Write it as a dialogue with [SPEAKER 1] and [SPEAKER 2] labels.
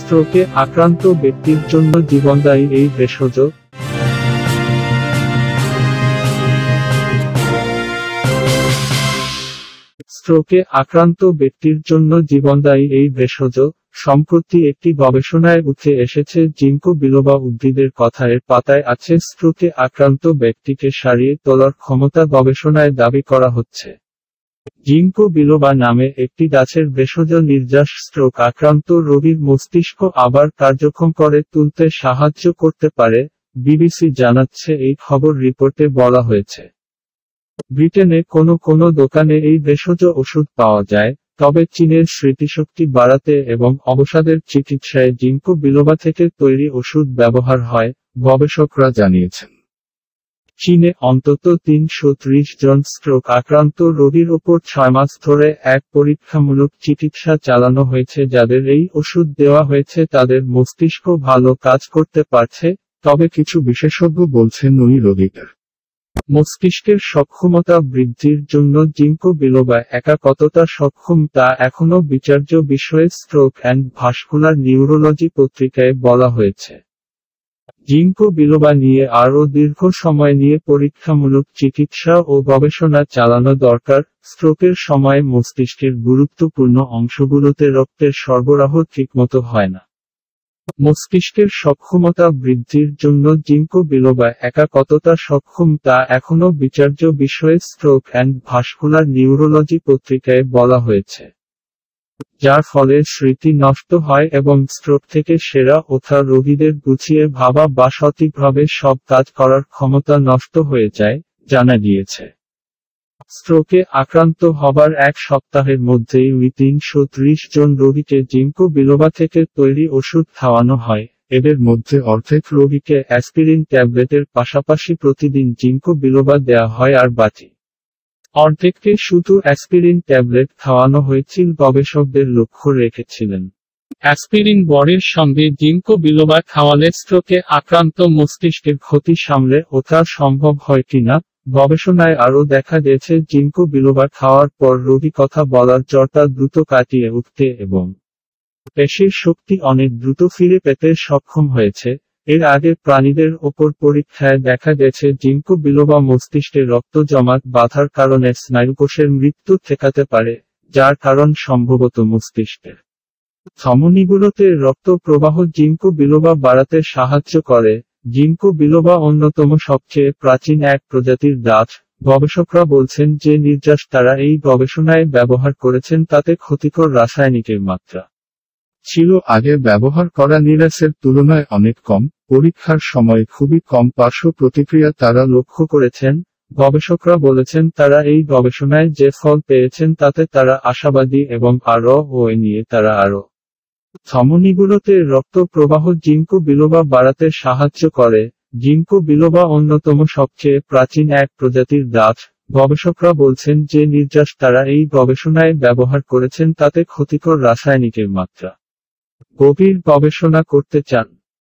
[SPEAKER 1] স্ট্রোকে আক্রান্ত ব্যক্তির জন্য জীবনদায়ী এই ভেষজ। স্ট্রোকে আক্রান্ত ব্যক্তির জন্য জীবনদায়ী এই ভেষজ। সম্প্রতি একটি গবেষণায় উঠে এসেছে জিঙ্কো বিলোবা উদ্ভিদের কথা। এর পাতায় আছে স্ট্রোকে আক্রান্ত ব্যক্তিকে সারিয়ে তোলার ক্ষমতা। গবেষণায় দাবি করা হচ্ছে জিঙ্কো বিলোবা নামে একটি গাছের ভেষজ নির্যাস স্ট্রোক আক্রান্ত রোগীর মস্তিষ্ক আবার কার্যক্ষম করে তুলতে সাহায্য করতে পারে, বিবিসি জানাচ্ছে। এই খবর রিপোর্টে বলা হয়েছে ব্রিটেনে কোনো দোকানে এই ভেষজ ওষুধ পাওয়া যায়, তবে চীনের স্মৃতিশক্তি বাড়াতে এবং অবসাদের চিকিৎসায় জিঙ্কো বিলোবা থেকে তৈরি ওষুধ ব্যবহার হয়, গবেষকরা জানিয়েছেন। চীনে অন্তত ৩৩০ জন স্ট্রোক আক্রান্ত রোগীর ওপর ৬ মাস ধরে এক পরীক্ষামূলক চিকিৎসা চালানো হয়েছে। যাদের এই ওষুধ দেওয়া হয়েছে তাদের মস্তিষ্ক ভালো কাজ করতে পারছে, তবে কিছু বিশেষজ্ঞ বলছেন ওই রোগীদের মস্তিষ্কের সক্ষমতা বৃদ্ধির জন্য জিঙ্কো বিলোবা একা কতটা সক্ষম তা এখনো বিচার্য বিষয়ে স্ট্রোক অ্যান্ড ভাস্কুলার নিউরোলজি পত্রিকায় বলা হয়েছে। জিঙ্কো বিলোবা নিয়ে আরও দীর্ঘ সময় নিয়ে পরীক্ষামূলক চিকিৎসা ও গবেষণা চালানো দরকার। স্ট্রোকের সময় মস্তিষ্কের গুরুত্বপূর্ণ অংশগুলোতে রক্তের সরবরাহ ঠিকমতো হয় না। মস্তিষ্কের সক্ষমতা বৃদ্ধির জন্য জিঙ্কো বিলোবা একা কতটা সক্ষম তা এখনো বিচার্য বিষয়ে স্ট্রোক অ্যান্ড ভাস্কুলার নিউরোলজি পত্রিকায় বলা হয়েছে, যার ফলে স্মৃতি নষ্ট হয় এবং স্ট্রোক থেকে সেরা ওঠা রোগীদের গুছিয়ে ভাবা বা সঠিকভাবে সব কাজ করার ক্ষমতা নষ্ট হয়ে যায়, জানা গিয়েছে। স্ট্রোকে আক্রান্ত হবার এক সপ্তাহের মধ্যেই ৩৩০ জন রোগীকে জিঙ্কো বিলোবা থেকে তৈরি ওষুধ খাওয়ানো হয়। এদের মধ্যে অর্ধেক রোগীকে অ্যাসপিরিন ট্যাবলেটের পাশাপাশি প্রতিদিন জিঙ্কো বিলোবা দেয়া হয়, আর বাকি অর্ধেককে শুধু অ্যাসপিরিন ট্যাবলেট খাওয়ানো হয়েছিল। গবেষকদের লক্ষ্য রেখেছিলেন অ্যাসপিরিন বড়ির সঙ্গে জিঙ্কো বিলোবা খাওয়ালে স্ট্রোকে আক্রান্ত মস্তিষ্কের ক্ষতি সামলে ওঠা সম্ভব হয় কিনা। গবেষণায় আরও দেখা গেছে জিঙ্কো বিলোবা খাওয়ার পর রোগী কথা বলার জড়তা দ্রুত কাটিয়ে উঠতে এবং পেশির শক্তি অনেক দ্রুত ফিরে পেতে সক্ষম হয়েছে। এর আগে প্রাণীদের ওপর পরীক্ষায় দেখা গেছে জিঙ্কো বিলোবা মস্তিষ্কে রক্ত জমাট বাঁধার কারণে স্নায়ুকোষের মৃত্যু ঠেকাতে পারে, যার কারণ সম্ভবত মস্তিষ্কের ধমনীগুলোতে রক্ত প্রবাহ। জিঙ্কো বিলোবা বাড়াতে সাহায্য করে। জিঙ্কো বিলোবা অন্যতম সবচেয়ে প্রাচীন এক প্রজাতির গাছ। গবেষকরা বলছেন যে নির্যাস তারা এই গবেষণায় ব্যবহার করেছেন তাতে ক্ষতিকর রাসায়নিকের মাত্রা ছিল আগে ব্যবহার করা নিরাসের তুলনায় অনেক কম। পরীক্ষার সময় খুবই কম পার্শ্ব প্রতিক্রিয়া তারা লক্ষ্য করেছেন। গবেষকরা বলেছেন তারা এই গবেষণায় যে ফল পেয়েছেন তাতে তারা আশাবাদী এবং এ নিয়ে তারা আরও ধমনীগুলোতে রক্ত প্রবাহ জিঙ্কো বিলোবা বাড়াতে সাহায্য করে। জিঙ্কো বিলোবা অন্যতম সবচেয়ে প্রাচীন এক প্রজাতির গাছ। গবেষকরা বলছেন যে নির্যাস তারা এই গবেষণায় ব্যবহার করেছেন তাতে ক্ষতিকর রাসায়নিকের মাত্রা গভীর গবেষণা করতে চান।